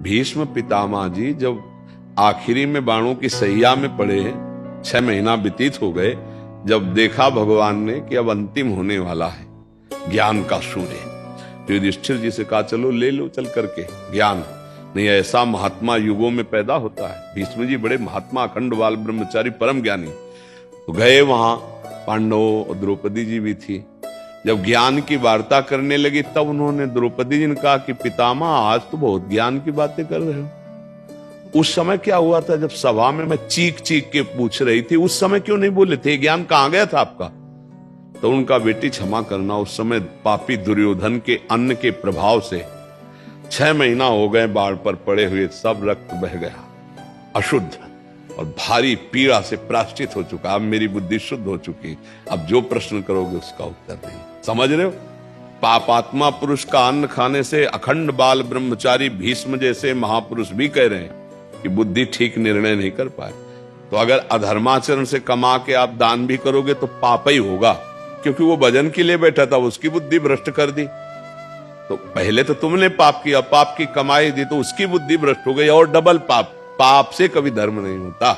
भीष्म पितामह जी जब आखिरी में बाणों की सैया में पड़े, 6 महीना व्यतीत हो गए, जब देखा भगवान ने कि अब अंतिम होने वाला है ज्ञान का सूर्य, तो युधिष्ठिर जी से कहा चलो ले लो चल करके ज्ञान, नहीं ऐसा महात्मा युगों में पैदा होता है। भीष्म जी बड़े महात्मा अखंड बाल ब्रह्मचारी परम ज्ञानी, तो गए वहां, पांडव और द्रौपदी जी भी थी। जब ज्ञान की वार्ता करने लगी तब उन्होंने द्रौपदी जी ने कहा कि पितामह आज तो बहुत ज्ञान की बातें कर रहे हो। उस समय क्या हुआ था जब सभा में मैं चीख चीख के पूछ रही थी, उस समय क्यों नहीं बोले थे? ज्ञान कहां गया था आपका? तो उनका बेटी क्षमा करना, उस समय पापी दुर्योधन के अन्न के प्रभाव से 6 महीना हो गए बाढ़ पर पड़े हुए, सब रक्त बह गया, अशुद्ध और भारी पीड़ा से प्राश्चित हो चुका। अब मेरी बुद्धि शुद्ध हो चुकी, अब जो प्रश्न करोगे उसका उत्तर नहीं। समझ रहे हो? पापात्मा पुरुष का अन्न खाने से अखंड बाल ब्रह्मचारी भीष्म जैसे महापुरुष भी कह रहे हैं कि बुद्धि ठीक निर्णय नहीं कर पाए। तो अगर अधर्माचरण से कमा के आप दान भी करोगे तो पाप ही होगा, क्योंकि वो भजन के लिए बैठा था, उसकी बुद्धि भ्रष्ट कर दी। तो पहले तो तुमने पाप किया, पाप की कमाई दी तो उसकी बुद्धि भ्रष्ट हो गई और डबल पाप। पाप से कभी धर्म नहीं होता।